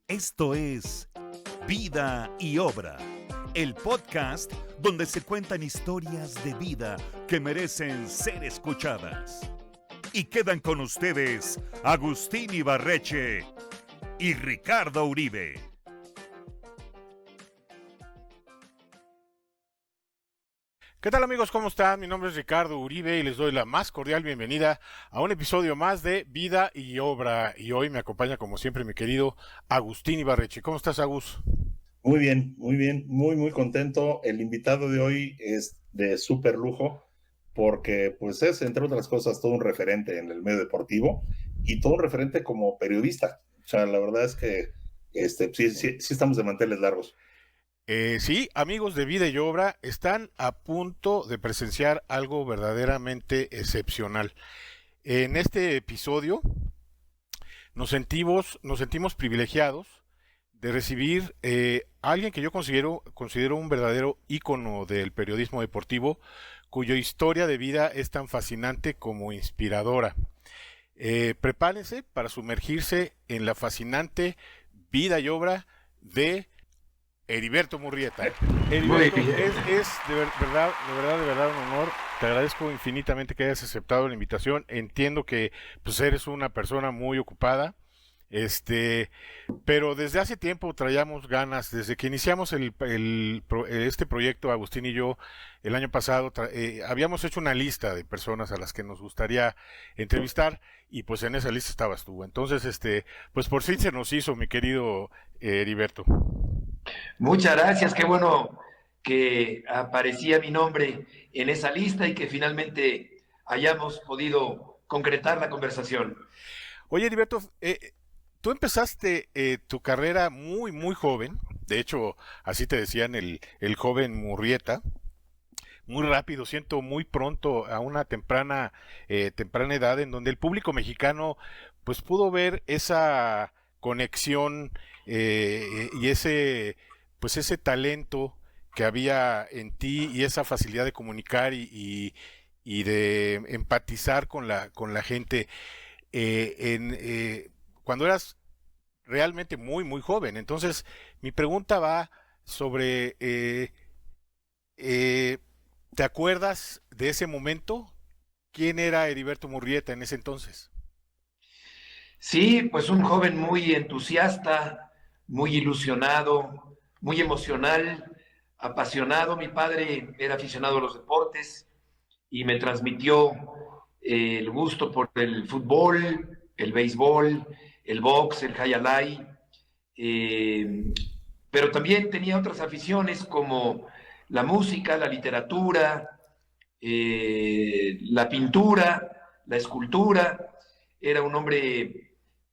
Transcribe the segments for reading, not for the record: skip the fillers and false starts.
Esto es Vida y Obra, el podcast donde se cuentan historias de vida que merecen ser escuchadas. Y quedan con ustedes Agustín Ibarreche y Ricardo Uribe. ¿Qué tal, amigos? ¿Cómo están? Mi nombre es Ricardo Uribe y les doy la más cordial bienvenida a un episodio más de Vida y Obra. Y hoy me acompaña, como siempre, mi querido Agustín Ibarreche. ¿Cómo estás, Agus? Muy bien, muy bien, muy contento. El invitado de hoy es de súper lujo porque pues es, entre otras cosas, todo un referente en el medio deportivo y todo un referente como periodista. O sea, la verdad es que sí estamos de manteles largos. Sí, amigos de Vida y Obra, están a punto de presenciar algo verdaderamente excepcional. En este episodio nos sentimos privilegiados de recibir a alguien que yo considero un verdadero ícono del periodismo deportivo, cuya historia de vida es tan fascinante como inspiradora. Prepárense para sumergirse en la fascinante vida y obra de Heriberto Murrieta. Muy Heriberto, bien. es de verdad un honor. Te agradezco infinitamente que hayas aceptado la invitación. Entiendo que pues eres una persona muy ocupada. Este, pero desde hace tiempo traíamos ganas, desde que iniciamos este proyecto, Agustín y yo, el año pasado, habíamos hecho una lista de personas a las que nos gustaría entrevistar y pues en esa lista estabas tú. Entonces, pues por fin se nos hizo, mi querido Heriberto. Muchas gracias, qué bueno que aparecía mi nombre en esa lista y que finalmente hayamos podido concretar la conversación. Oye, Heriberto, tú empezaste tu carrera muy joven, de hecho, así te decían el joven Murrieta, muy rápido, siento muy pronto, a una temprana edad, en donde el público mexicano pues pudo ver esa conexión y ese talento que había en ti y esa facilidad de comunicar y de empatizar con la gente cuando eras realmente muy joven. Entonces, mi pregunta va sobre, eh, ¿te acuerdas de ese momento? ¿Quién era Heriberto Murrieta en ese entonces? Sí, pues un joven muy entusiasta, muy ilusionado, muy emocional, apasionado. Mi padre era aficionado a los deportes y me transmitió el gusto por el fútbol, el béisbol, el box, el high alay, eh, pero también tenía otras aficiones como la música, la literatura, la pintura, la escultura. Era un hombre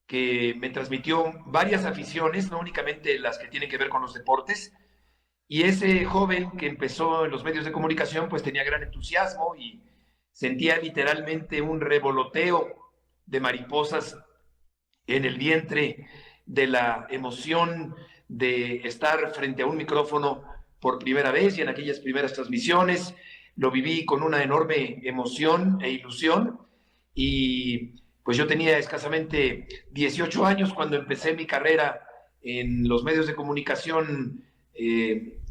que me transmitió varias aficiones, no únicamente las que tienen que ver con los deportes. Y ese joven que empezó en los medios de comunicación, pues tenía gran entusiasmo y sentía literalmente un revoloteo de mariposas en el vientre de la emoción de estar frente a un micrófono por primera vez y en aquellas primeras transmisiones. Lo viví con una enorme emoción e ilusión y pues yo tenía escasamente 18 años cuando empecé mi carrera en los medios de comunicación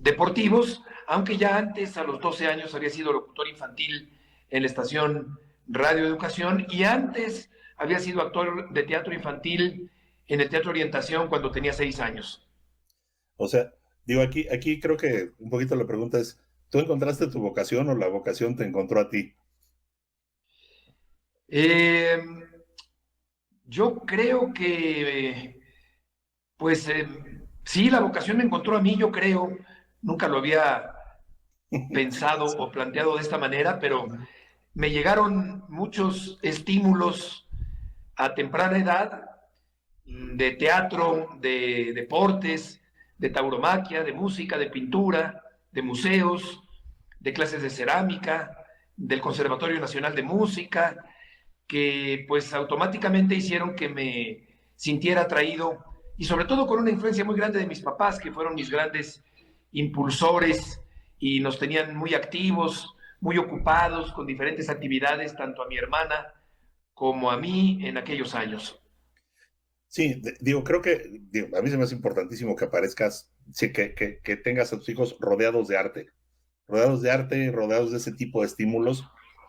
deportivos, aunque ya antes, a los 12 años, había sido locutor infantil en la estación Radio Educación y antes había sido actor de teatro infantil en el Teatro Orientación cuando tenía 6 años. O sea, digo, aquí creo que un poquito la pregunta es, ¿tú encontraste tu vocación o la vocación te encontró a ti? Eh, yo creo que, pues, sí, la vocación me encontró a mí, yo creo. Nunca lo había pensado o planteado de esta manera, pero me llegaron muchos estímulos a temprana edad de teatro, de deportes, de tauromaquia, de música, de pintura, de museos, de clases de cerámica, del Conservatorio Nacional de Música, que pues automáticamente hicieron que me sintiera atraído y sobre todo con una influencia muy grande de mis papás, que fueron mis grandes impulsores y nos tenían muy activos, muy ocupados con diferentes actividades, tanto a mi hermana como a mí en aquellos años. Sí, digo, creo que a mí se me hace importantísimo que aparezcas, sí, que tengas a tus hijos rodeados de arte, rodeados de ese tipo de estímulos,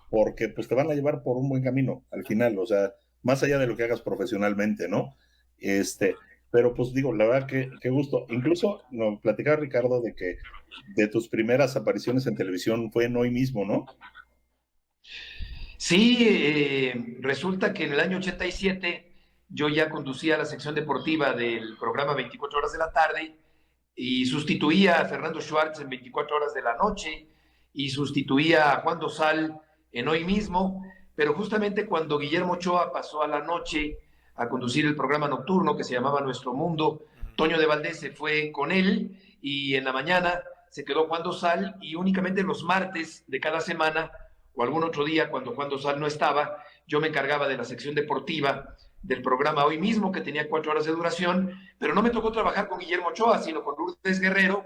porque pues te van a llevar por un buen camino al final, o sea, más allá de lo que hagas profesionalmente, ¿no? Este, pero pues digo, la verdad que qué gusto. Incluso nos platicaba Ricardo de que de tus primeras apariciones en televisión fue en Hoy Mismo, ¿no? Sí, resulta que en el año 87 yo ya conducía la sección deportiva del programa 24 horas de la tarde y sustituía a Fernando Schwartz en 24 horas de la noche y sustituía a Juan Dosal en Hoy Mismo, pero justamente cuando Guillermo Ochoa pasó a la noche a conducir el programa nocturno que se llamaba Nuestro Mundo, Toño de Valdés se fue con él y en la mañana se quedó Juan Dosal y únicamente los martes de cada semana o algún otro día cuando Juan Dosal no estaba, yo me encargaba de la sección deportiva del programa Hoy Mismo, que tenía 4 horas de duración, pero no me tocó trabajar con Guillermo Ochoa, sino con Lourdes Guerrero,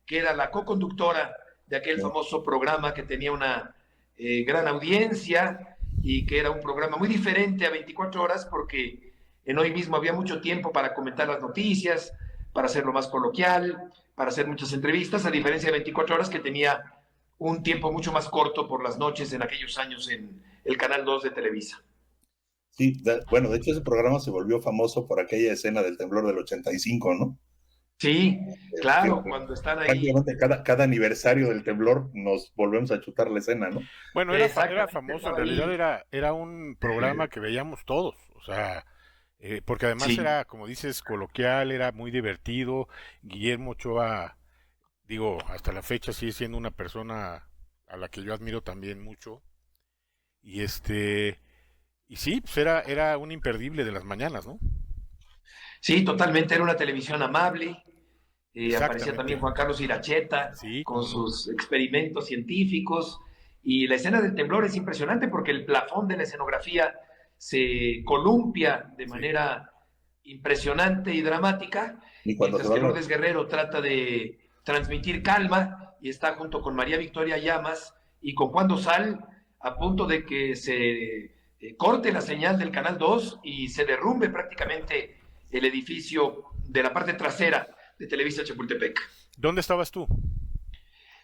que era la co-conductora de aquel famoso programa que tenía una gran audiencia y que era un programa muy diferente a 24 horas porque en Hoy Mismo había mucho tiempo para comentar las noticias, para hacerlo más coloquial, para hacer muchas entrevistas, a diferencia de 24 horas que tenía un tiempo mucho más corto por las noches en aquellos años en el Canal 2 de Televisa. Sí, bueno, de hecho ese programa se volvió famoso por aquella escena del temblor del 85, ¿no? Sí, claro, Que cuando están ahí. prácticamente cada aniversario del temblor nos volvemos a chutar la escena, ¿no? Bueno, era Exactamente, famoso, en estaba realidad ahí. era un programa que veíamos todos, o sea, porque además Sí, era, como dices, coloquial, era muy divertido. Guillermo Ochoa, digo, hasta la fecha sigue siendo una persona a la que yo admiro también mucho. Y y sí, pues era un imperdible de las mañanas, ¿no? sí, totalmente, era una televisión amable. Aparecía también Exactamente. Juan Carlos Iracheta Sí, con cómo no. sus experimentos científicos. Y la escena del temblor es impresionante porque el plafón de la escenografía se columpia de Sí, manera impresionante y dramática, Y cuando se mientras que van Lourdes Guerrero trata de transmitir calma y está junto con María Victoria Llamas y con Juan Dosal a punto de que se corte la señal del Canal 2 y se derrumbe prácticamente el edificio de la parte trasera de Televisa Chapultepec. ¿dónde estabas tú?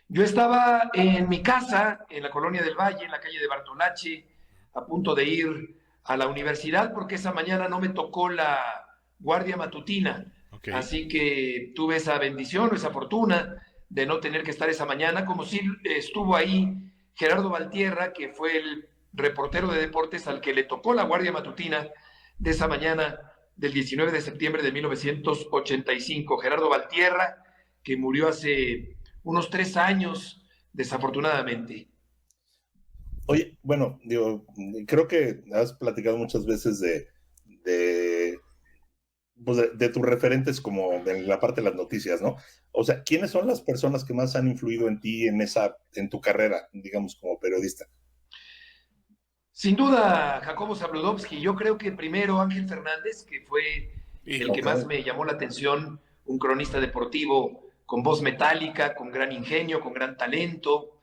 Yo estaba en mi casa, en la Colonia del Valle, en la calle de Bartolache, a punto de ir a la universidad porque esa mañana no me tocó la guardia matutina. Ok. Así que tuve esa bendición o esa fortuna de no tener que estar esa mañana, como si estuvo ahí Gerardo Valtierra, que fue el reportero de deportes al que le tocó la guardia matutina de esa mañana del 19 de septiembre de 1985. Gerardo Valtierra, que murió hace unos 3 años, desafortunadamente. Oye, bueno, digo, creo que has platicado muchas veces de, pues de tus referentes como en la parte de las noticias, ¿no? O sea, ¿quiénes son las personas que más han influido en ti en tu carrera, digamos, como periodista? Sin duda, Jacobo Zabludovsky, yo creo que primero Ángel Fernández, que fue el que Híjole. Ok, más me llamó la atención, un cronista deportivo con voz metálica, con gran ingenio, con gran talento,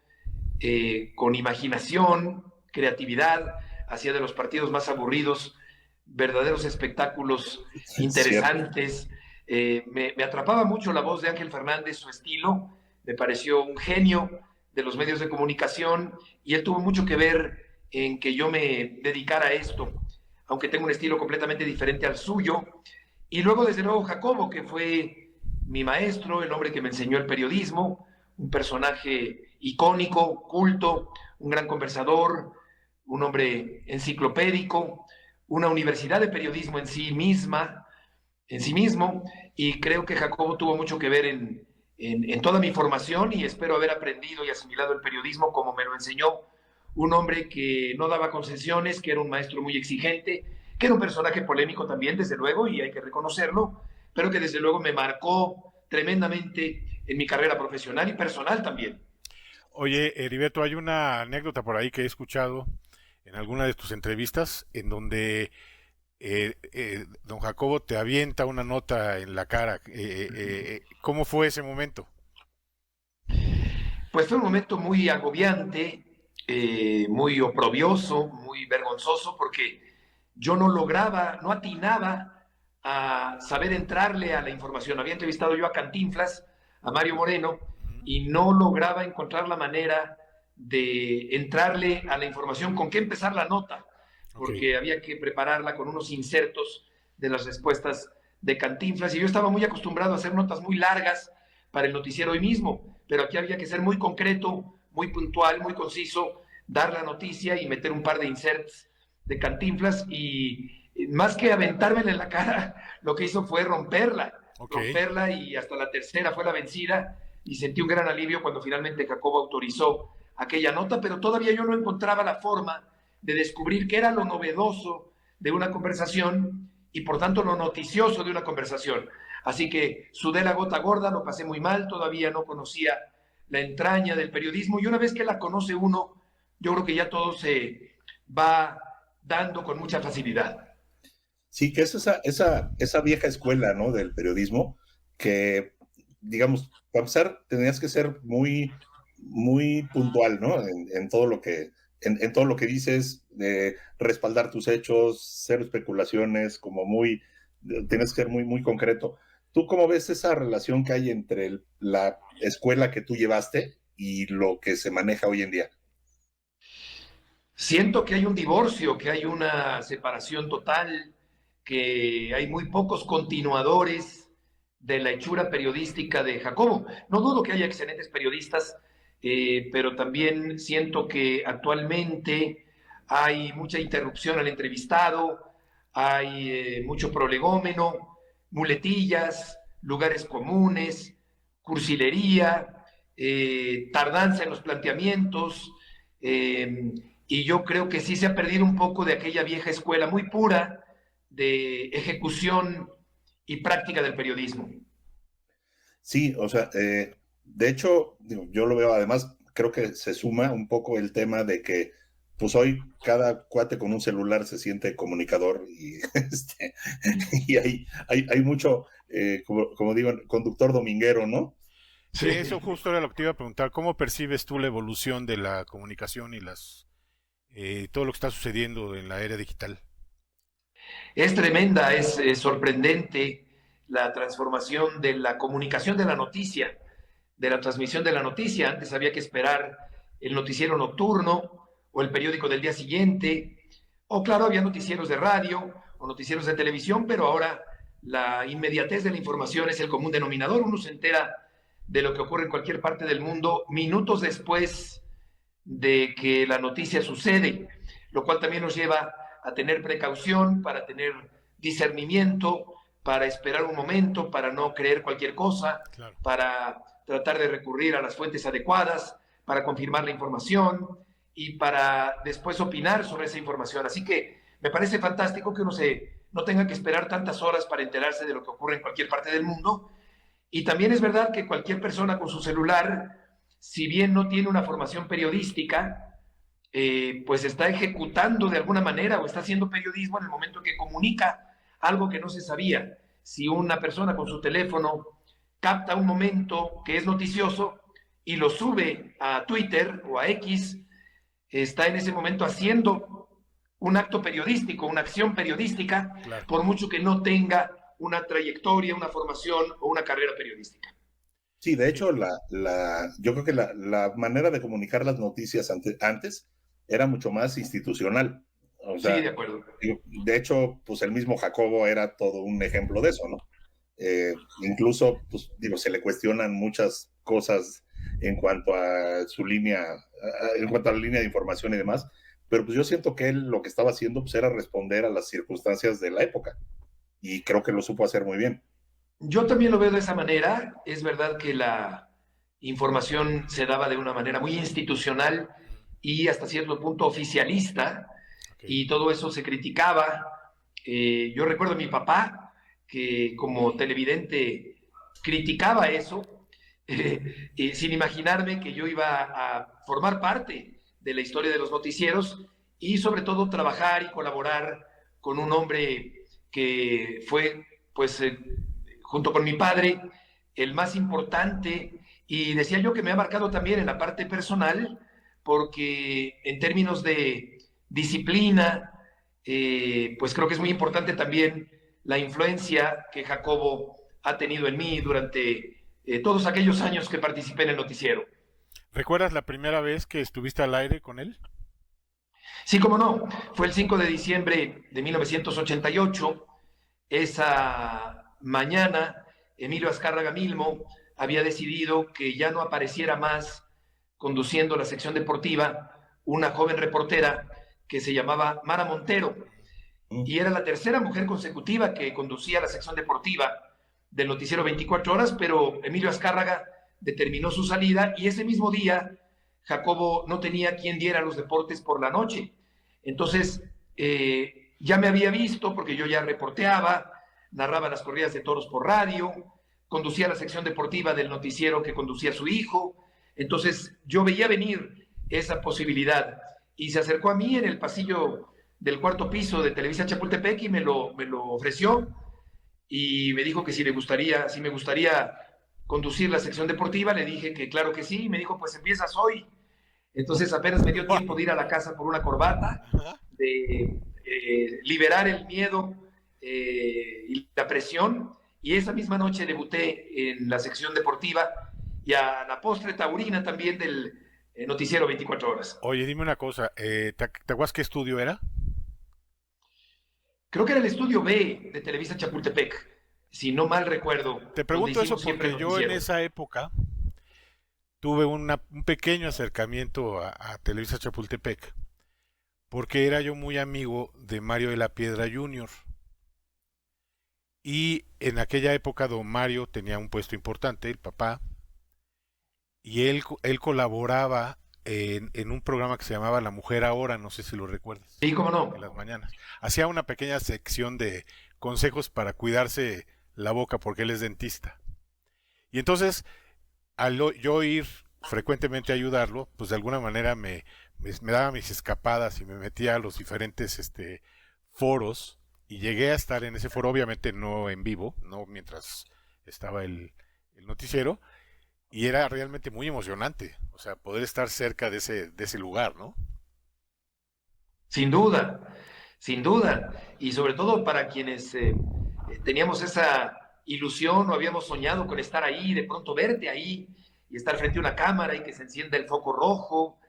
con imaginación, creatividad, hacía de los partidos más aburridos verdaderos espectáculos es cierto. interesantes. Me atrapaba mucho la voz de Ángel Fernández, su estilo, me pareció un genio de los medios de comunicación y él tuvo mucho que ver en que yo me dedicara a esto, aunque tengo un estilo completamente diferente al suyo. Y luego, desde luego, Jacobo, que fue mi maestro, el hombre que me enseñó el periodismo, un personaje icónico, culto, un gran conversador, un hombre enciclopédico, una universidad de periodismo en sí mismo, y creo que Jacobo tuvo mucho que ver en toda mi formación y espero haber aprendido y asimilado el periodismo como me lo enseñó un hombre que no daba concesiones, que era un maestro muy exigente, que era un personaje polémico también, desde luego, y hay que reconocerlo, pero que desde luego me marcó tremendamente en mi carrera profesional y personal también. Oye, Heriberto, hay una anécdota por ahí que he escuchado en alguna de tus entrevistas en donde don Jacobo te avienta una nota en la cara. ¿Cómo fue ese momento? Pues fue un momento muy agobiante, muy oprobioso, muy vergonzoso, porque yo no lograba, no atinaba a saber entrarle a la información. Había entrevistado yo a Cantinflas, a Mario Moreno, y no lograba encontrar la manera de entrarle a la información, con qué empezar la nota, porque había que prepararla con unos insertos de las respuestas de Cantinflas, y yo estaba muy acostumbrado a hacer notas muy largas para el noticiero hoy mismo, pero aquí había que ser muy concreto, muy puntual, muy conciso, dar la noticia y meter un par de inserts de Cantinflas, y más que aventármela en la cara, lo que hizo fue romperla, y hasta la tercera fue la vencida, y sentí un gran alivio cuando finalmente Jacobo autorizó aquella nota, pero todavía yo no encontraba la forma de descubrir qué era lo novedoso de una conversación y por tanto lo noticioso de una conversación. Así que sudé la gota gorda, lo pasé muy mal, todavía no conocía la entraña del periodismo, y una vez que la conoce uno, yo creo que ya todo se va dando con mucha facilidad. Sí, que es esa vieja escuela, ¿no?, del periodismo, que, digamos, para empezar, tenías que ser muy, muy puntual, ¿no?, en todo lo que, en todo lo que dices, respaldar tus hechos, cero especulaciones, tienes que ser muy, muy concreto. ¿Tú cómo ves esa relación que hay entre la escuela que tú llevaste y lo que se maneja hoy en día? Siento que hay un divorcio, que hay una separación total, que hay muy pocos continuadores de la hechura periodística de Jacobo. No dudo que haya excelentes periodistas, pero también siento que actualmente hay mucha interrupción al entrevistado, hay mucho prolegómeno, muletillas, lugares comunes, cursilería, tardanza en los planteamientos, y yo creo que sí se ha perdido un poco de aquella vieja escuela muy pura de ejecución y práctica del periodismo. Sí, o sea, de hecho, yo lo veo, además, creo que se suma un poco el tema de que, pues hoy cada cuate con un celular se siente comunicador y, y hay mucho, como digo, conductor dominguero, ¿no? Sí, eso justo era lo que te iba a preguntar. ¿Cómo percibes tú la evolución de la comunicación y todo lo que está sucediendo en la era digital? Es tremenda, es sorprendente la transformación de la comunicación de la noticia, de la transmisión de la noticia. Antes había que esperar el noticiero nocturno o el periódico del día siguiente, o claro, había noticieros de radio o noticieros de televisión, pero ahora la inmediatez de la información es el común denominador. Uno se entera de lo que ocurre en cualquier parte del mundo minutos después de que la noticia sucede, lo cual también nos lleva a tener precaución, para tener discernimiento, para esperar un momento, para no creer cualquier cosa, Claro. para tratar de recurrir a las fuentes adecuadas, para confirmar la información y para después opinar sobre esa información. Así que me parece fantástico que uno no tenga que esperar tantas horas para enterarse de lo que ocurre en cualquier parte del mundo. Y también es verdad que cualquier persona con su celular, si bien no tiene una formación periodística, pues está ejecutando de alguna manera o está haciendo periodismo en el momento que comunica algo que no se sabía. Si una persona con su teléfono capta un momento que es noticioso y lo sube a Twitter o a X, está en ese momento haciendo un acto periodístico, una acción periodística, Claro. por mucho que no tenga una trayectoria, una formación o una carrera periodística. Sí, de hecho, yo creo que la manera de comunicar las noticias antes era mucho más institucional. O sea, Sí, de acuerdo. de hecho, pues el mismo Jacobo era todo un ejemplo de eso, ¿no? Incluso, pues digo, se le cuestionan muchas cosas en cuanto a su línea, en cuanto a la línea de información y demás, pero pues yo siento que él lo que estaba haciendo pues era responder a las circunstancias de la época y creo que lo supo hacer muy bien. Yo también lo veo de esa manera. Es verdad que la información se daba de una manera muy institucional y hasta cierto punto oficialista, y todo eso se criticaba. Yo recuerdo a mi papá que como televidente criticaba eso, sin imaginarme que yo iba a formar parte de la historia de los noticieros y sobre todo trabajar y colaborar con un hombre que fue, pues, junto con mi padre, el más importante, y decía yo que me ha marcado también en la parte personal, porque en términos de disciplina, pues creo que es muy importante también la influencia que Jacobo ha tenido en mí durante todos aquellos años que participé en el noticiero. ¿Recuerdas la primera vez que estuviste al aire con él? Sí, cómo no. Fue el 5 de diciembre de 1988. Esa mañana, Emilio Azcárraga Milmo había decidido que ya no apareciera más conduciendo la sección deportiva una joven reportera que se llamaba Mara Montero, y era la tercera mujer consecutiva que conducía la sección deportiva del noticiero 24 horas, pero Emilio Azcárraga determinó su salida y ese mismo día Jacobo no tenía quien diera los deportes por la noche. Entonces, ya me había visto porque yo ya reporteaba, narraba las corridas de toros por radio, conducía la sección deportiva del noticiero que conducía su hijo. Entonces, yo veía venir esa posibilidad y se acercó a mí en el pasillo del cuarto piso de Televisa Chapultepec y me lo ofreció y me dijo que si me gustaría conducir la sección deportiva. Le dije que claro que sí, y me dijo, pues empiezas hoy. Entonces apenas me dio tiempo de ir a la casa por una corbata, de liberar el miedo y la presión, y esa misma noche debuté en la sección deportiva y a la postre taurina también del noticiero 24 horas. Oye, dime una cosa, ¿te acuerdas qué estudio era? Creo que era el estudio B de Televisa Chapultepec, si no mal recuerdo. Te pregunto eso porque yo en esa época tuve un pequeño acercamiento a Televisa Chapultepec, porque era yo muy amigo de Mario de la Piedra Jr. Y en aquella época don Mario tenía un puesto importante, el papá, y él colaboraba en un programa que se llamaba La Mujer Ahora, no sé si lo recuerdas. Sí, cómo no. En las mañanas. Hacía una pequeña sección de consejos para cuidarse la boca porque él es dentista. Y entonces, al yo ir frecuentemente a ayudarlo, pues de alguna manera me daba mis escapadas y me metía a los diferentes foros y llegué a estar en ese foro, obviamente no en vivo, no mientras estaba el noticiero, y era realmente muy emocionante, o sea, poder estar cerca de ese lugar, ¿no? Sin duda, sin duda. Y sobre todo para quienes teníamos esa ilusión o habíamos soñado con estar ahí, de pronto verte ahí y estar frente a una cámara y que se encienda el foco rojo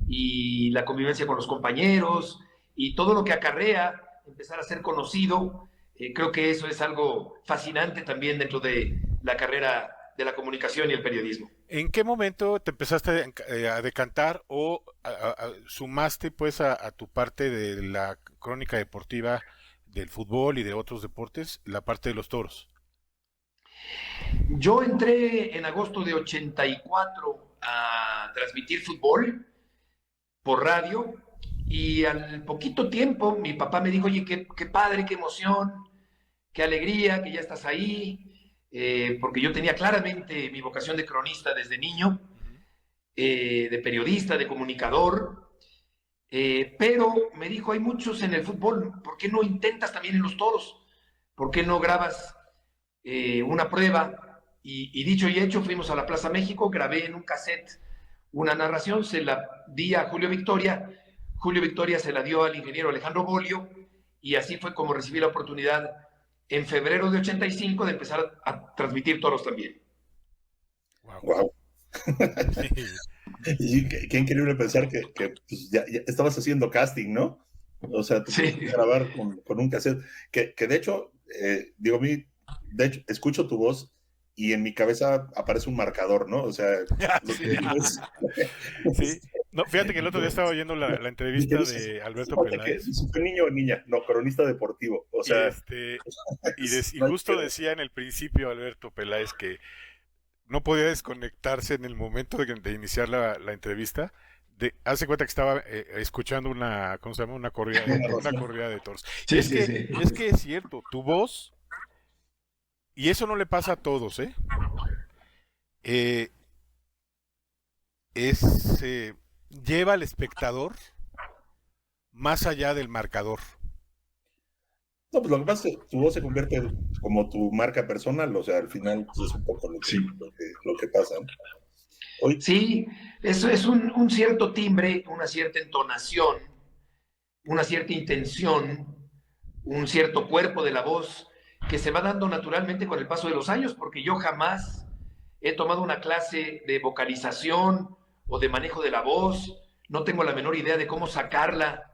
y la convivencia con los compañeros y todo lo que acarrea empezar a ser conocido. Creo que eso es algo fascinante también dentro de la carrera de la comunicación y el periodismo. ¿En qué momento te empezaste a decantar o sumaste pues a tu parte de la crónica deportiva del fútbol y de otros deportes, la parte de los toros? Yo entré en agosto de 84 a transmitir fútbol por radio y al poquito tiempo mi papá me dijo, oye, qué padre, qué emoción, qué alegría que ya estás ahí. Porque yo tenía claramente mi vocación de cronista desde niño, de periodista, de comunicador, pero me dijo, hay muchos en el fútbol, ¿por qué no intentas también en los toros? ¿Por qué no grabas una prueba? Y dicho y hecho, fuimos a la Plaza México, grabé en un cassette una narración, se la di a Julio Victoria se la dio al ingeniero Alejandro Bolio, y así fue como recibí la oportunidad en febrero de 85 de empezar a transmitir toros también. Wow. Y qué increíble pensar que pues, ya estabas haciendo casting, ¿no? O sea, te sí. grabar con un cassette. Que de hecho, escucho tu voz y en mi cabeza aparece un marcador, ¿no? O sea, sí. No, fíjate que el otro día estaba oyendo la entrevista de Alberto Peláez. ¿Fue niño o niña? No, cronista deportivo. O sea, y justo decía en el principio Alberto Peláez que no podía desconectarse en el momento de iniciar la entrevista. Hace cuenta que estaba escuchando una corrida de toros. Sí, es que es cierto, tu voz, y eso no le pasa a todos, lleva al espectador más allá del marcador. No, pues lo que pasa es que tu voz se convierte como tu marca personal, o sea, al final pues, es un poco lo que pasa. Hoy... Sí, eso es un cierto timbre, una cierta entonación, una cierta intención, un cierto cuerpo de la voz que se va dando naturalmente con el paso de los años, porque yo jamás he tomado una clase de vocalización o de manejo de la voz, no tengo la menor idea de cómo sacarla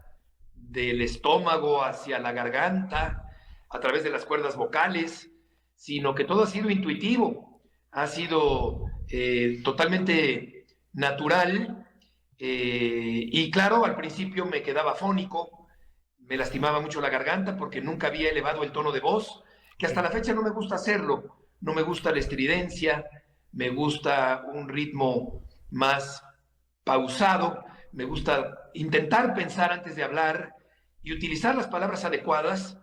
del estómago hacia la garganta, a través de las cuerdas vocales, sino que todo ha sido intuitivo, ha sido totalmente natural, y claro, al principio me quedaba fónico, me lastimaba mucho la garganta porque nunca había elevado el tono de voz, que hasta la fecha no me gusta hacerlo, no me gusta la estridencia, me gusta un ritmo más pausado, me gusta intentar pensar antes de hablar y utilizar las palabras adecuadas,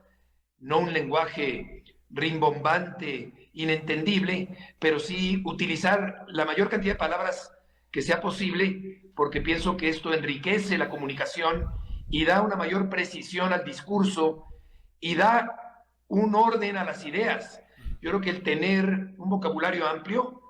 no un lenguaje rimbombante, inentendible, pero sí utilizar la mayor cantidad de palabras que sea posible, porque pienso que esto enriquece la comunicación y da una mayor precisión al discurso y da un orden a las ideas. Yo creo que el tener un vocabulario amplio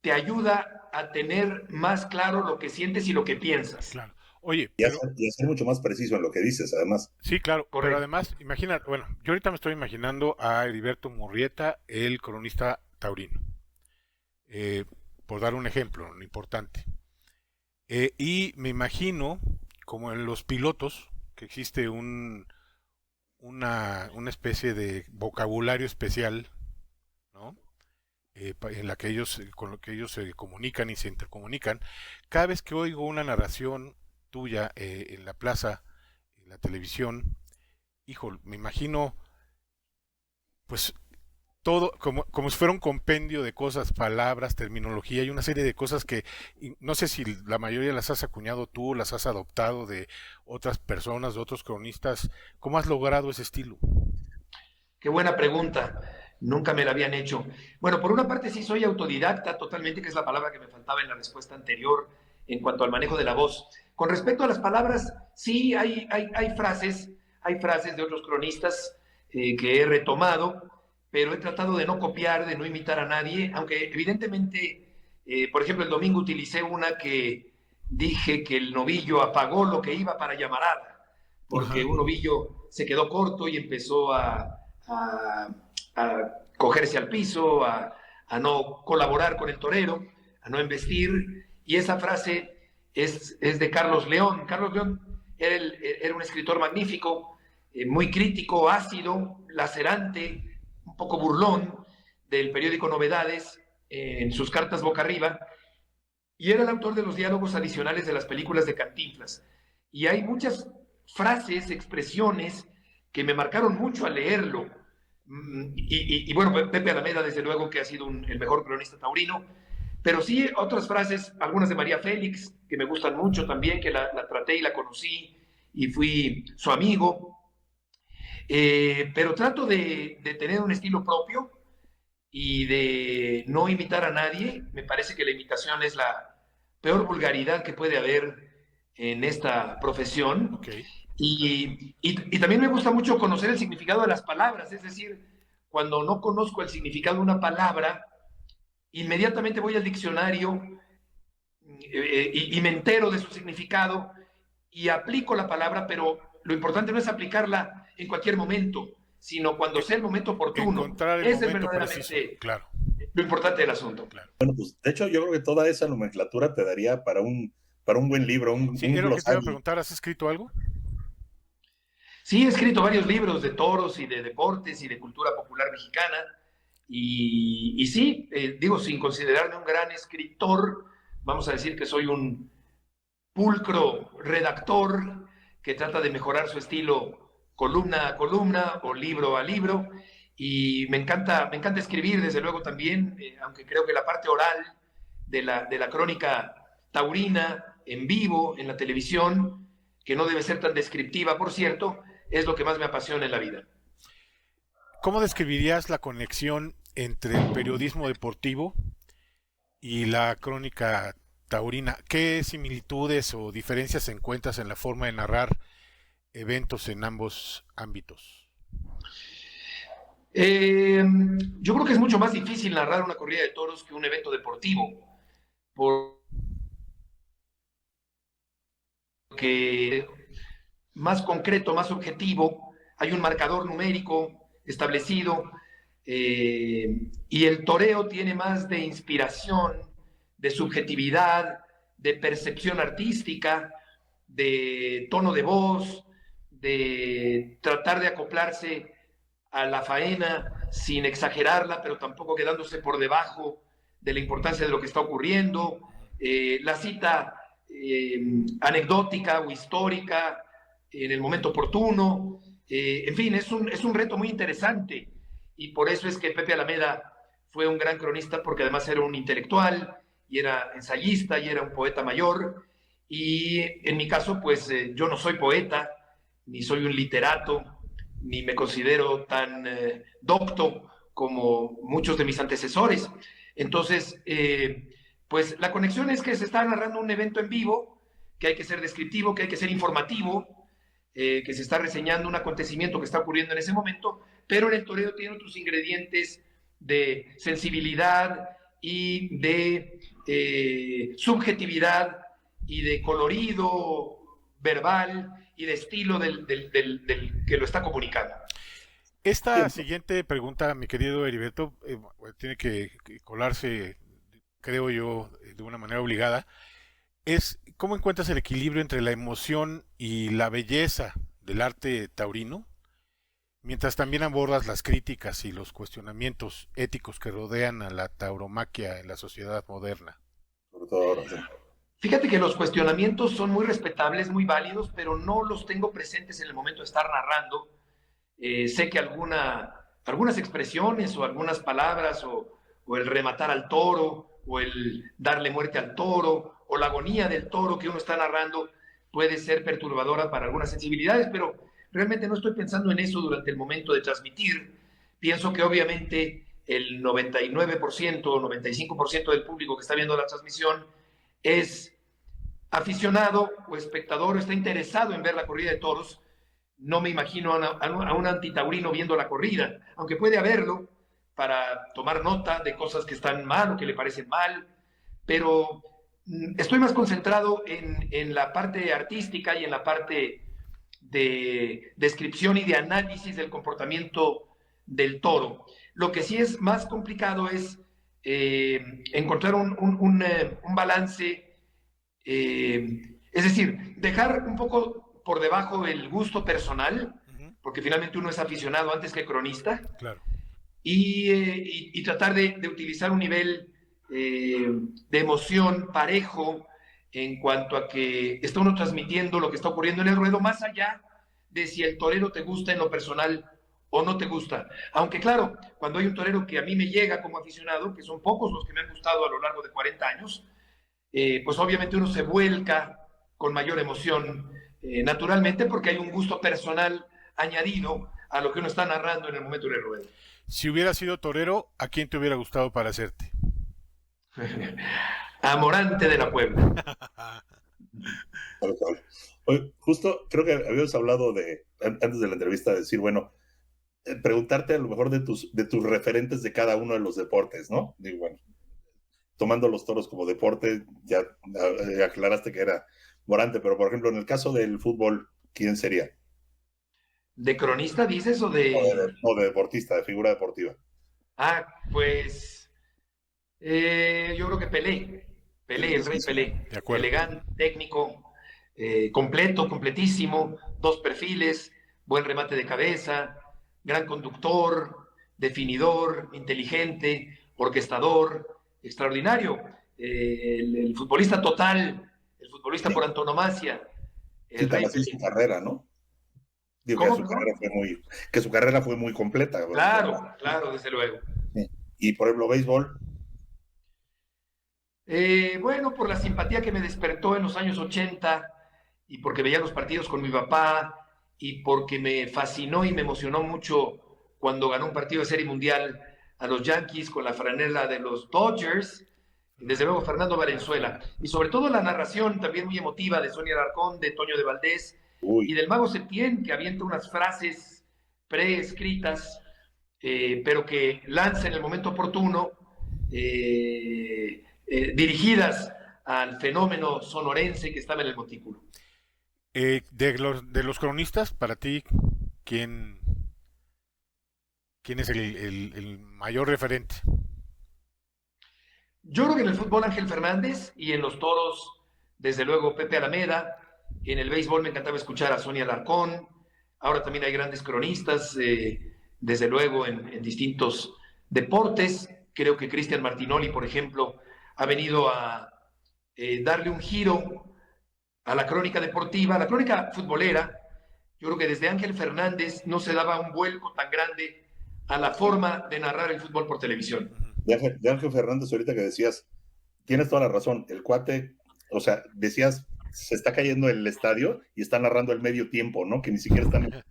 te ayuda a tener más claro lo que sientes y lo que piensas. Claro. Oye, y ser mucho más preciso en lo que dices, además. Sí, claro, Correcto. Pero además, imagina, bueno, yo ahorita me estoy imaginando a Heriberto Murrieta, el cronista taurino, por dar un ejemplo importante. Y me imagino, como en los pilotos, que existe una especie de vocabulario especial, ¿no? En la que con lo que ellos se comunican y se intercomunican. Cada vez que oigo una narración tuya en la plaza, en la televisión, hijo, me imagino, pues, todo como si fuera un compendio de cosas, palabras, terminología y una serie de cosas que no sé si la mayoría las has acuñado tú, las has adoptado de otras personas, de otros cronistas. ¿Cómo has logrado ese estilo? Qué buena pregunta. Nunca me la habían hecho. Bueno, por una parte sí soy autodidacta totalmente, que es la palabra que me faltaba en la respuesta anterior en cuanto al manejo de la voz. Con respecto a las palabras, sí hay frases de otros cronistas que he retomado, pero he tratado de no copiar, de no imitar a nadie, aunque evidentemente, por ejemplo, el domingo utilicé una que dije que el novillo apagó lo que iba para llamarada, porque un novillo se quedó corto y empezó a cogerse al piso, a no colaborar con el torero, a no embestir, y esa frase es de Carlos León. Carlos León era un escritor magnífico, muy crítico, ácido, lacerante, un poco burlón, del periódico Novedades, en sus cartas boca arriba, y era el autor de los diálogos adicionales de las películas de Cantinflas. Y hay muchas frases, expresiones que me marcaron mucho al leerlo. Y bueno, Pepe Alameda, desde luego, que ha sido el mejor cronista taurino, pero sí otras frases, algunas de María Félix, que me gustan mucho también, que la traté y la conocí y fui su amigo. Pero trato de tener un estilo propio y de no imitar a nadie. Me parece que la imitación es la peor vulgaridad que puede haber en esta profesión. Okay. Y también me gusta mucho conocer el significado de las palabras, es decir, cuando no conozco el significado de una palabra, inmediatamente voy al diccionario y me entero de su significado y aplico la palabra, pero lo importante no es aplicarla en cualquier momento, sino cuando sea el momento oportuno. Encontrar el Ese momento es verdaderamente preciso, claro. Lo importante del asunto. Claro. Bueno, pues de hecho yo creo que toda esa nomenclatura te daría para un buen libro, Sí, un era lo que te iba a glosario. preguntar, ¿has escrito algo? Sí, he escrito varios libros de toros y de deportes y de cultura popular mexicana. Y sí, digo, sin considerarme un gran escritor, vamos a decir que soy un pulcro redactor que trata de mejorar su estilo columna a columna o libro a libro. Y me encanta escribir, desde luego también, aunque creo que la parte oral de la crónica taurina en vivo, en la televisión, que no debe ser tan descriptiva, por cierto, es lo que más me apasiona en la vida. ¿Cómo describirías la conexión entre el periodismo deportivo y la crónica taurina? ¿Qué similitudes o diferencias encuentras en la forma de narrar eventos en ambos ámbitos? Yo creo que es mucho más difícil narrar una corrida de toros que un evento deportivo, porque más concreto, más objetivo, hay un marcador numérico establecido, y el toreo tiene más de inspiración, de subjetividad, de percepción artística, de tono de voz, de tratar de acoplarse a la faena sin exagerarla, pero tampoco quedándose por debajo de la importancia de lo que está ocurriendo, la cita anecdótica o histórica en el momento oportuno, en fin, es un reto muy interesante y por eso es que Pepe Alameda fue un gran cronista, porque además era un intelectual y era ensayista y era un poeta mayor, y en mi caso pues yo no soy poeta, ni soy un literato, ni me considero tan docto como muchos de mis antecesores. Entonces, pues la conexión es que se está narrando un evento en vivo, que hay que ser descriptivo, que hay que ser informativo, que se está reseñando un acontecimiento que está ocurriendo en ese momento, pero en el toreo tiene otros ingredientes de sensibilidad y de subjetividad y de colorido verbal y de estilo del que lo está comunicando. Esta siguiente pregunta, mi querido Heriberto, tiene que colarse, creo yo, de una manera obligada. Es, ¿cómo encuentras el equilibrio entre la emoción y la belleza del arte taurino, mientras también abordas las críticas y los cuestionamientos éticos que rodean a la tauromaquia en la sociedad moderna? Sobre todo ahora, sí. Fíjate que los cuestionamientos son muy respetables, muy válidos, pero no los tengo presentes en el momento de estar narrando. Sé que algunas expresiones o algunas palabras o el rematar al toro o el darle muerte al toro o la agonía del toro que uno está narrando puede ser perturbadora para algunas sensibilidades, pero realmente no estoy pensando en eso durante el momento de transmitir. Pienso que obviamente el 99% o 95% del público que está viendo la transmisión es aficionado o espectador o está interesado en ver la corrida de toros. No me imagino a un antitaurino viendo la corrida, aunque puede haberlo para tomar nota de cosas que están mal o que le parecen mal, pero estoy más concentrado en la parte artística y en la parte de descripción y de análisis del comportamiento del toro. Lo que sí es más complicado es encontrar un balance, es decir, dejar un poco por debajo el gusto personal, porque finalmente uno es aficionado antes que cronista, Claro. y tratar de utilizar un nivel de emoción parejo en cuanto a que está uno transmitiendo lo que está ocurriendo en el ruedo, más allá de si el torero te gusta en lo personal o no te gusta. Aunque claro, cuando hay un torero que a mí me llega como aficionado, que son pocos los que me han gustado a lo largo de 40 años, pues obviamente uno se vuelca con mayor emoción, naturalmente, porque hay un gusto personal añadido a lo que uno está narrando en el momento del ruedo. Si hubieras sido torero, ¿a quién te hubiera gustado para hacerte? A Morante de la Puebla. Oye, justo creo que habíamos hablado antes de la entrevista, de decir, bueno, preguntarte a lo mejor de tus referentes de cada uno de los deportes, ¿no? Digo, bueno, tomando los toros como deporte, ya aclaraste que era Morante, pero por ejemplo, en el caso del fútbol, ¿quién sería? ¿De cronista dices o de...? No, de deportista, de figura deportiva. Ah, pues yo creo que Pelé, el rey Pelé. De acuerdo. Elegante, técnico, completo, completísimo, dos perfiles, buen remate de cabeza, gran conductor, definidor, inteligente, orquestador, extraordinario. El futbolista total, el futbolista por antonomasia. Sí, tan así su carrera, ¿no? Digo que su carrera fue muy completa. Claro, claro, desde luego. Sí. Y por ejemplo, béisbol. Bueno, por la simpatía que me despertó en los años 80 y porque veía los partidos con mi papá y porque me fascinó y me emocionó mucho cuando ganó un partido de Serie Mundial a los Yankees con la franela de los Dodgers, desde luego Fernando Valenzuela, y sobre todo la narración también muy emotiva de Sonia Alarcón, de Toño de Valdés, y del Mago Septién, que avienta unas frases preescritas, pero que lanza en el momento oportuno, dirigidas al fenómeno sonorense que estaba en el montículo. De los cronistas, para ti, ¿quién quién es el mayor referente. Yo creo que en el fútbol Ángel Fernández y en los toros, desde luego Pepe Alameda. En el béisbol me encantaba escuchar a Sonia Alarcón. Ahora también hay grandes cronistas, desde luego en distintos deportes. Creo que Cristian Martinoli, por ejemplo, ha venido a darle un giro a la crónica deportiva, a la crónica futbolera. Yo creo que desde Ángel Fernández no se daba un vuelco tan grande a la forma de narrar el fútbol por televisión. De Ángel Fernández, ahorita que decías, tienes toda la razón, el cuate, o sea, decías, se está cayendo el estadio y está narrando el medio tiempo, ¿no? Que ni siquiera están...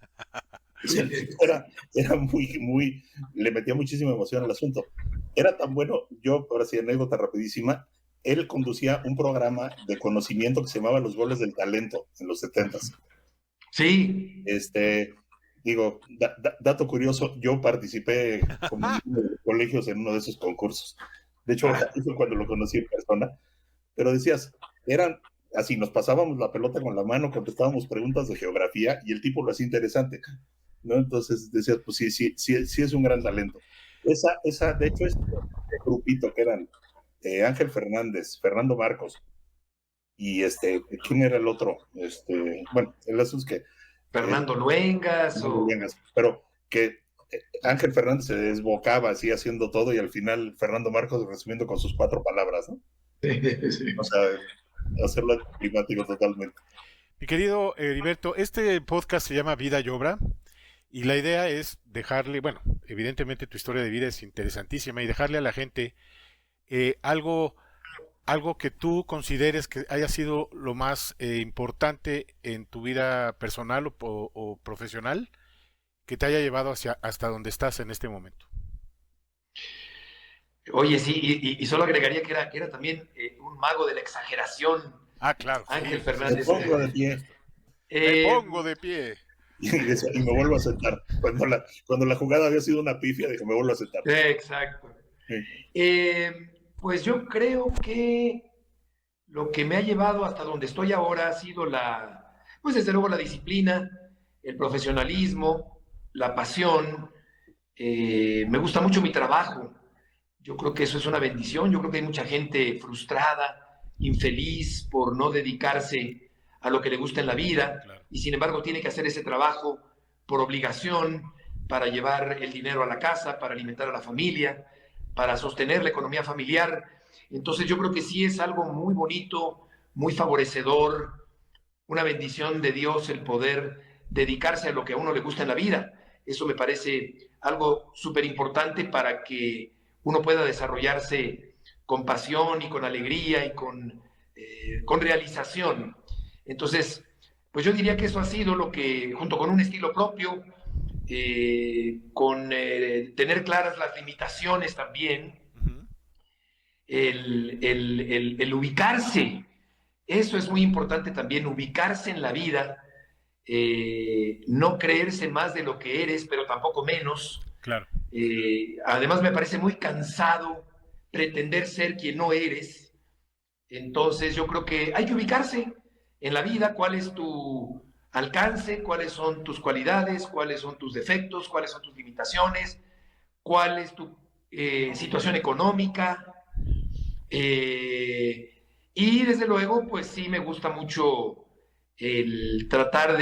Era muy, le metía muchísima emoción al asunto. Era tan bueno, yo, ahora sí, anécdota rapidísima, él conducía un programa de conocimiento que se llamaba Los Goles del Talento en los 70s. Sí. Digo, dato curioso, yo participé como de colegios en uno de esos concursos. De hecho, eso cuando lo conocí en persona. Pero decías, eran así, nos pasábamos la pelota con la mano, contestábamos preguntas de geografía y el tipo lo hacía interesante, ¿no? Entonces decías, pues sí es un gran talento. De hecho, este grupito que eran Ángel Fernández, Fernando Marcos y ¿quién era el otro? Bueno, el asunto es que Fernando Luengas. Pero que Ángel Fernández se desbocaba así haciendo todo y al final Fernando Marcos resumiendo con sus 4 palabras, ¿no? Sí. O sea, hacerlo climático totalmente. Mi querido Heriberto, este podcast se llama Vida y Obra y la idea es dejarle, bueno, evidentemente tu historia de vida es interesantísima y dejarle a la gente algo que tú consideres que haya sido lo más importante en tu vida personal o profesional que te haya llevado hasta donde estás en este momento. Oye, sí, y solo agregaría que era también un mago de la exageración. Claro. Ángel sí, Fernández. Me pongo de pie. Me pongo de pie. Y me vuelvo a sentar. Cuando la jugada había sido una pifia, dije, me vuelvo a sentar. Exacto. Sí. Pues yo creo que lo que me ha llevado hasta donde estoy ahora ha sido pues desde luego la disciplina, el profesionalismo, la pasión. Me gusta mucho mi trabajo. Yo creo que eso es una bendición. Yo creo que hay mucha gente frustrada, infeliz por no dedicarse a lo que le gusta en la vida, claro. Y sin embargo tiene que hacer ese trabajo por obligación para llevar el dinero a la casa, para alimentar a la familia, para sostener la economía familiar. Entonces yo creo que sí es algo muy bonito, muy favorecedor, una bendición de Dios el poder dedicarse a lo que a uno le gusta en la vida. Eso me parece algo súper importante para que uno pueda desarrollarse con pasión y con alegría y con realización. Entonces, pues yo diría que eso ha sido lo que, junto con un estilo propio, con tener claras las limitaciones también, el ubicarse, eso es muy importante también, ubicarse en la vida, no creerse más de lo que eres, pero tampoco menos. Claro. Además me parece muy cansado pretender ser quien no eres. Entonces yo creo que hay que ubicarse en la vida, cuál es tu alcance, cuáles son tus cualidades, cuáles son tus defectos, cuáles son tus limitaciones, cuál es tu situación económica. Y desde luego, pues sí me gusta mucho el tratar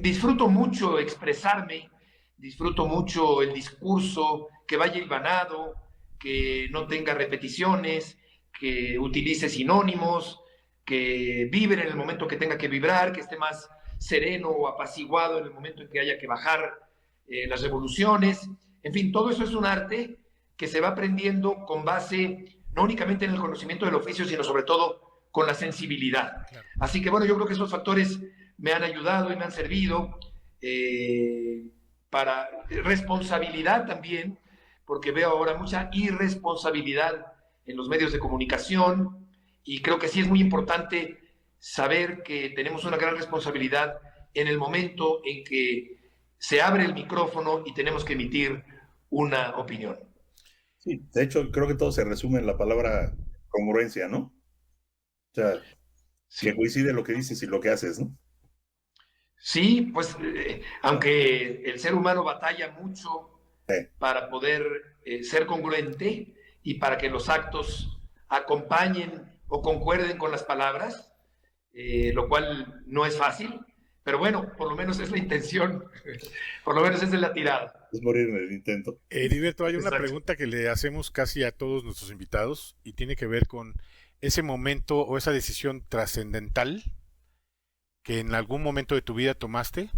disfruto mucho expresarme, disfruto mucho el discurso, que vaya hilvanado, que no tenga repeticiones, que utilice sinónimos, que vibre en el momento que tenga que vibrar, que esté más sereno o apaciguado en el momento en que haya que bajar las revoluciones. En fin, todo eso es un arte que se va aprendiendo con base no únicamente en el conocimiento del oficio, sino sobre todo con la sensibilidad. Claro. Así que bueno, yo creo que esos factores me han ayudado y me han servido para responsabilidad también, porque veo ahora mucha irresponsabilidad en los medios de comunicación y creo que sí es muy importante saber que tenemos una gran responsabilidad en el momento en que se abre el micrófono y tenemos que emitir una opinión. Sí, de hecho creo que todo se resume en la palabra congruencia, ¿no? O sea, sí, que coincide lo que dices y lo que haces, ¿no? Sí, pues aunque el ser humano batalla mucho para poder ser congruente y para que los actos acompañen o concuerden con las palabras, lo cual no es fácil, pero bueno, por lo menos es la intención, por lo menos esa es la tirada. Es morir en el intento. Heriberto, hay una Exacto. pregunta que le hacemos casi a todos nuestros invitados y tiene que ver con ese momento o esa decisión trascendental que en algún momento de tu vida tomaste,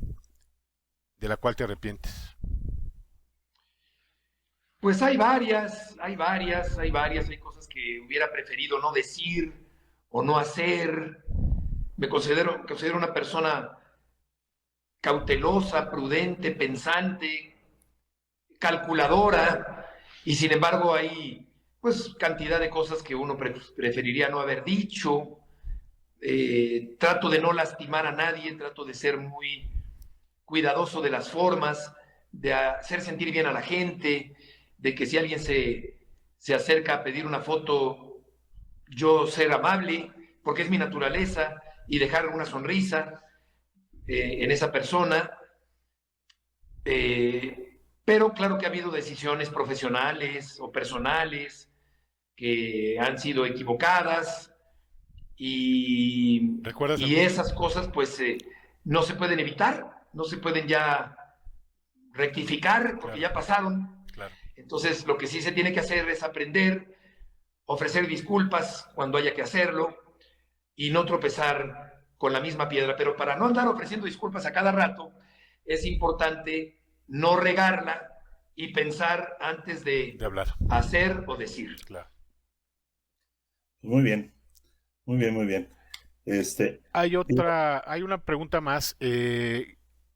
de la cual te arrepientes. Pues hay cosas que hubiera preferido no decir o no hacer. Me considero una persona cautelosa, prudente, pensante, calculadora, y sin embargo hay pues cantidad de cosas que uno preferiría no haber dicho. Trato de no lastimar a nadie, trato de ser muy cuidadoso de las formas, de hacer sentir bien a la gente, de que si alguien se acerca a pedir una foto, yo ser amable, porque es mi naturaleza, y dejar una sonrisa en esa persona. Pero claro que ha habido decisiones profesionales o personales que han sido equivocadas y esas cosas pues no se pueden evitar, no se pueden ya rectificar porque ya pasaron. Claro. Entonces lo que sí se tiene que hacer es aprender, ofrecer disculpas cuando haya que hacerlo y no tropezar con la misma piedra. Pero para no andar ofreciendo disculpas a cada rato, es importante no regarla y pensar antes de hablar, hacer o decir. Claro. Muy bien, muy bien, muy bien. Hay una pregunta más.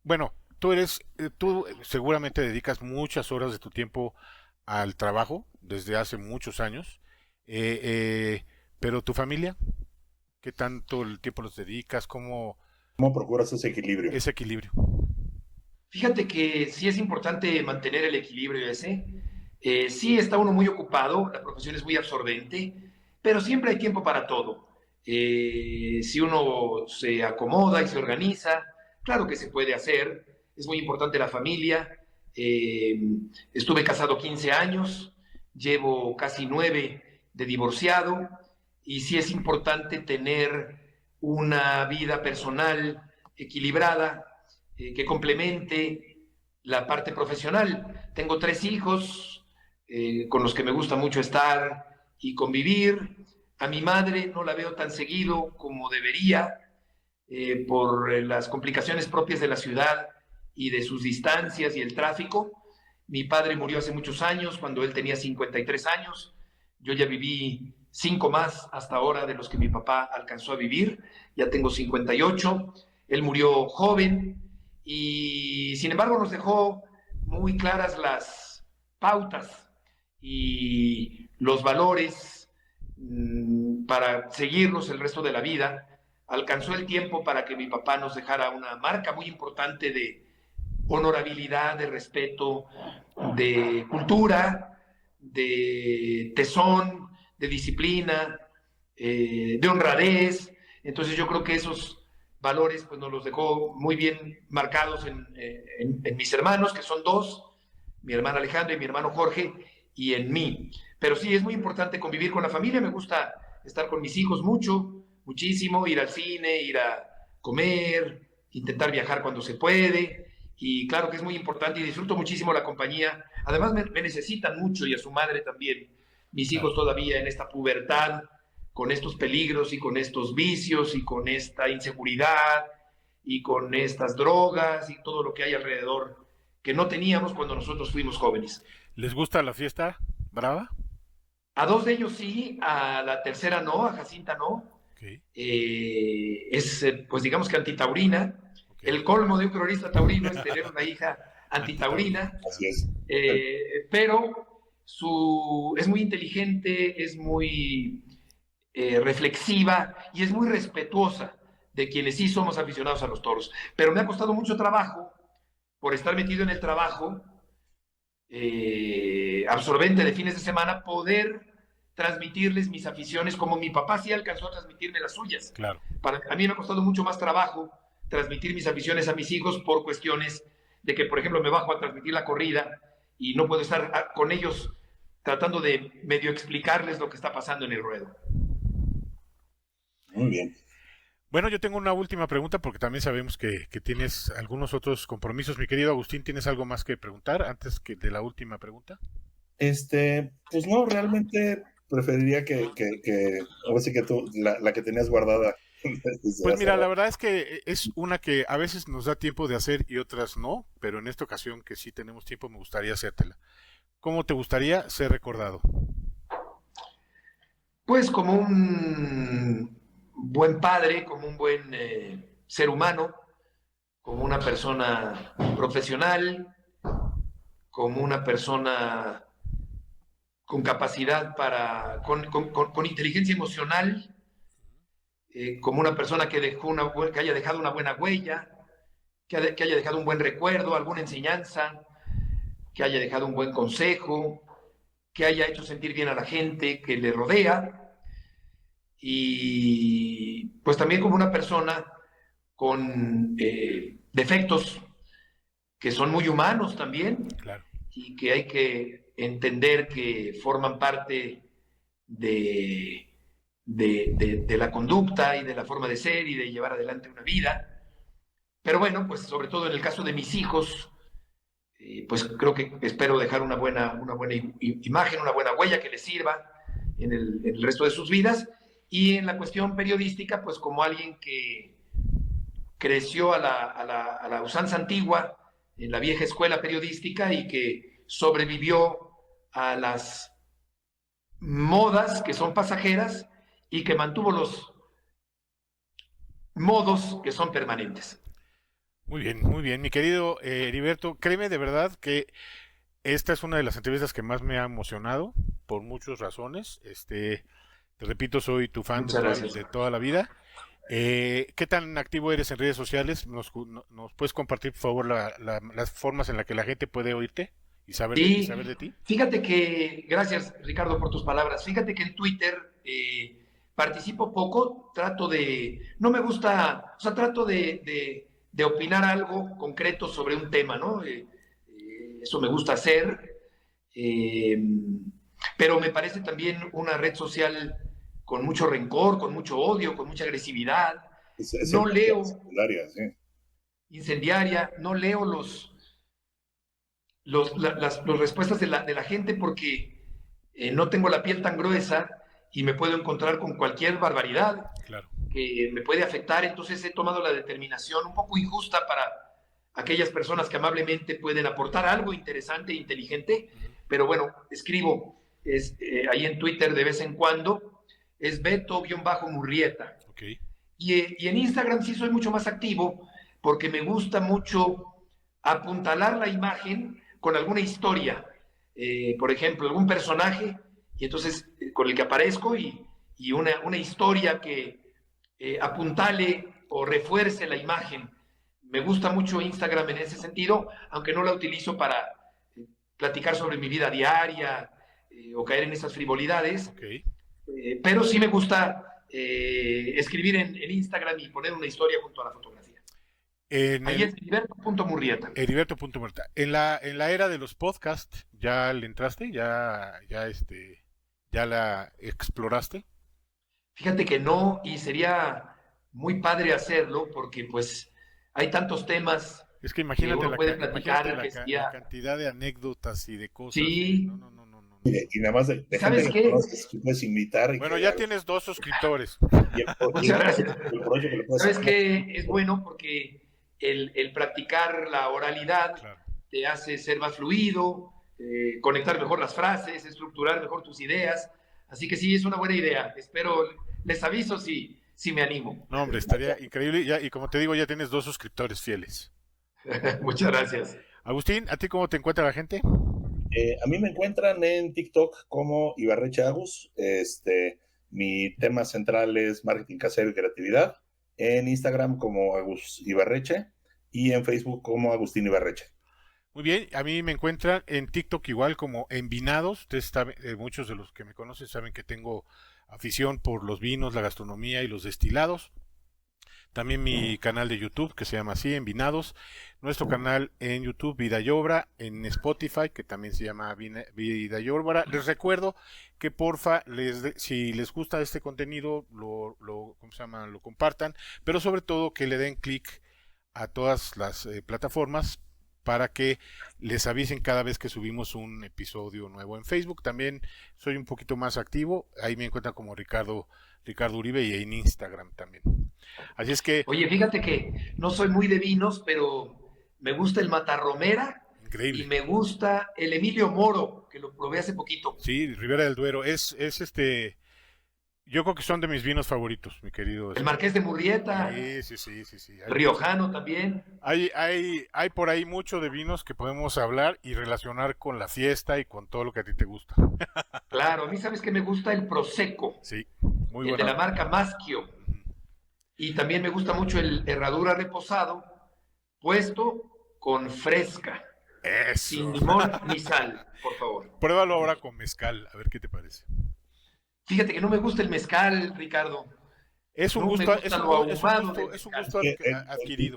Bueno, tú seguramente dedicas muchas horas de tu tiempo al trabajo desde hace muchos años, pero tu familia, ¿qué tanto el tiempo los dedicas? ¿Cómo procuras ese equilibrio? Ese equilibrio. Fíjate que sí es importante mantener el equilibrio ese. Sí está uno muy ocupado, la profesión es muy absorbente, pero siempre hay tiempo para todo. Si uno se acomoda y se organiza, claro que se puede hacer. Es muy importante la familia. Estuve casado 15 años, llevo casi 9 de divorciado, y sí es importante tener una vida personal equilibrada, que complemente la parte profesional. Tengo 3 hijos con los que me gusta mucho estar y convivir. A mi madre no la veo tan seguido como debería por las complicaciones propias de la ciudad y de sus distancias y el tráfico. Mi padre murió hace muchos años, cuando él tenía 53 años. Yo ya viví 5 más hasta ahora de los que mi papá alcanzó a vivir. Ya tengo 58. Él murió joven y sin embargo nos dejó muy claras las pautas y los valores para seguirnos el resto de la vida. Alcanzó el tiempo para que mi papá nos dejara una marca muy importante de honorabilidad, de respeto, de cultura, de tesón, de disciplina, de honradez. Entonces yo creo que esos valores pues nos los dejó muy bien marcados en mis hermanos, que son 2, mi hermana Alejandra y mi hermano Jorge, y en mí. Pero sí, es muy importante convivir con la familia. Me gusta estar con mis hijos muchísimo, ir al cine, ir a comer, intentar viajar cuando se puede. Y claro que es muy importante y disfruto muchísimo la compañía. Además me necesitan mucho, y a su madre también. Mis hijos todavía en esta pubertad, con estos peligros y con estos vicios y con esta inseguridad y con estas drogas y todo lo que hay alrededor que no teníamos cuando nosotros fuimos jóvenes. ¿Les gusta la fiesta brava? A 2 de ellos sí, a la tercera no, a Jacinta no. Okay. Es, pues digamos que antitaurina. Okay. El colmo de un cronista taurino es tener una hija antitaurina. Así es. Pero es muy inteligente, es muy reflexiva y es muy respetuosa de quienes sí somos aficionados a los toros. Pero me ha costado mucho trabajo, por estar metido en el trabajo absorbente de fines de semana, poder transmitirles mis aficiones como mi papá sí alcanzó a transmitirme las suyas. Claro. A mí me ha costado mucho más trabajo transmitir mis aficiones a mis hijos por cuestiones de que, por ejemplo, me bajo a transmitir la corrida y no puedo estar con ellos tratando de medio explicarles lo que está pasando en el ruedo. Muy bien. Bueno, yo tengo una última pregunta porque también sabemos que tienes algunos otros compromisos. Mi querido Agustín, ¿tienes algo más que preguntar antes que de la última pregunta? Pues no, realmente preferiría que ahora sí que tú, la que tenías guardada. Pues mira, la verdad es que es una que a veces nos da tiempo de hacer y otras no, pero en esta ocasión que sí tenemos tiempo me gustaría hacértela. ¿Cómo te gustaría ser recordado? Pues como un buen padre, como un buen ser humano, como una persona profesional, como una persona con capacidad con inteligencia emocional, como una persona que haya dejado una buena huella, que haya dejado un buen recuerdo, alguna enseñanza, que haya dejado un buen consejo, que haya hecho sentir bien a la gente que le rodea, y pues también como una persona con defectos que son muy humanos también, Claro. y que hay que entender que forman parte de la conducta y de la forma de ser y de llevar adelante una vida. Pero bueno, pues sobre todo en el caso de mis hijos, pues creo que espero dejar una buena imagen, una buena huella que les sirva en el resto de sus vidas. Y en la cuestión periodística, pues como alguien que creció a la usanza antigua, en la vieja escuela periodística, y que sobrevivió a las modas que son pasajeras y que mantuvo los modos que son permanentes. Muy bien, mi querido Heriberto, créeme de verdad que esta es una de las entrevistas que más me ha emocionado por muchas razones. Te repito, soy tu fan de toda la vida. ¿Qué tan activo eres en redes sociales? ¿Nos puedes compartir, por favor, las formas en las que la gente puede oírte y saber de ti? Fíjate que, gracias Ricardo por tus palabras, fíjate que en Twitter participo poco, no me gusta, o sea, trato de opinar algo concreto sobre un tema, ¿no? Eso me gusta hacer, pero me parece también una red social con mucho rencor, con mucho odio, con mucha agresividad. No leo incendiaria, no leo las respuestas de la gente porque no tengo la piel tan gruesa y me puedo encontrar con cualquier barbaridad que me puede afectar. Entonces he tomado la determinación un poco injusta para aquellas personas que amablemente pueden aportar algo interesante e inteligente, pero bueno, escribo ahí en Twitter de vez en cuando, es Beto-Murrieta. Okay. Y en Instagram sí soy mucho más activo porque me gusta mucho apuntalar la imagen con alguna historia, por ejemplo, algún personaje, y entonces con el que aparezco y una historia que apuntale o refuerce la imagen. Me gusta mucho Instagram en ese sentido, aunque no la utilizo para platicar sobre mi vida diaria o caer en esas frivolidades. Okay. Pero sí me gusta escribir en Instagram y poner una historia junto a la fotografía. Ahí es Heriberto.Murrieta. Heriberto.Murrieta. En la era de los podcasts, ¿ya le entraste? ¿Ya la exploraste? Fíjate que no, y sería muy padre hacerlo porque pues hay tantos temas. Es que imagínate la cantidad de anécdotas y de cosas. Sí. No. Y nada más de ¿sabes gente qué? Que puedes invitar. Bueno, ya tienes 2 suscriptores. Muchas gracias. ¿Sabes qué? Es bueno porque el practicar la oralidad te hace ser más fluido, conectar mejor las frases, estructurar mejor tus ideas. Así que sí, es una buena idea. Espero, les aviso si me animo. No, hombre, estaría increíble. Y como te digo, ya tienes 2 suscriptores fieles. Muchas gracias. Agustín, ¿a ti cómo te encuentra la gente? A mí me encuentran en TikTok como Ibarreche Agus. Mi tema central es marketing casero y creatividad. En Instagram como Agus Ibarreche y en Facebook como Agustín Ibarreche. Muy bien, a mí me encuentran en TikTok igual como Envinados. Ustedes saben, muchos de los que me conocen saben que tengo afición por los vinos, la gastronomía y los destilados. También mi canal de YouTube, que se llama así, Envinados. Nuestro canal en YouTube, Vida y Obra. En Spotify, que también se llama Vida y Obra. Les recuerdo que porfa, si les gusta este contenido, ¿cómo se llama? Lo compartan. Pero sobre todo que le den clic a todas las plataformas para que les avisen cada vez que subimos un episodio nuevo. En Facebook también soy un poquito más activo. Ahí me encuentran como Ricardo Uribe, y en Instagram también. Así es que... Oye, fíjate que no soy muy de vinos, pero me gusta el Matarromera. Increíble. Y me gusta el Emilio Moro, que lo probé hace poquito. Sí, Ribera del Duero. Yo creo que son de mis vinos favoritos, mi querido. El Marqués de Murrieta. Sí. Riojano también. Hay por ahí mucho de vinos que podemos hablar y relacionar con la fiesta y con todo lo que a ti te gusta. Claro, a mí sabes que me gusta el Prosecco. Sí, muy bueno. De la marca Maschio. Y también me gusta mucho el Herradura Reposado, puesto con fresca. Eso. Sin limón ni sal, por favor. Pruébalo ahora con mezcal, a ver qué te parece. Fíjate que no me gusta el mezcal, Ricardo. Es un gusto adquirido.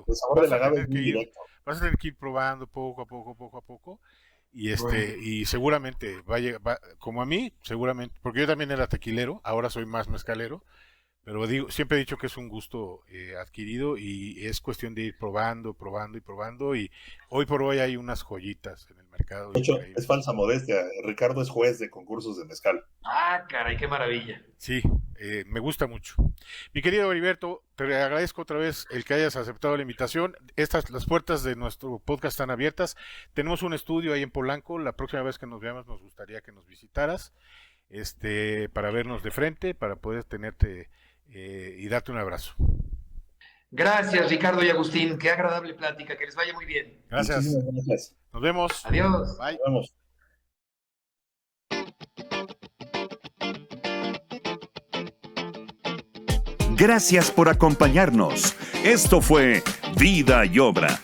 El sabor del agave es muy directo. Vas a tener que ir probando poco a poco. Y seguramente como a mí, seguramente, porque yo también era tequilero, ahora soy más mezcalero, pero siempre he dicho que es un gusto adquirido y es cuestión de ir probando, y hoy por hoy hay unas joyitas en el mercado. De hecho, es falsa modestia. Ricardo es juez de concursos de mezcal. Ah, caray, qué maravilla. Sí, me gusta mucho. Mi querido Heriberto, te agradezco otra vez el que hayas aceptado la invitación. Las puertas de nuestro podcast están abiertas. Tenemos un estudio ahí en Polanco. La próxima vez que nos veamos nos gustaría que nos visitaras, para vernos de frente, para poder tenerte y darte un abrazo. Gracias, Ricardo y Agustín. Qué agradable plática. Que les vaya muy bien. Gracias. Gracias. Nos vemos. Adiós. Bye. Nos vemos. Gracias por acompañarnos. Esto fue Vida y Obra,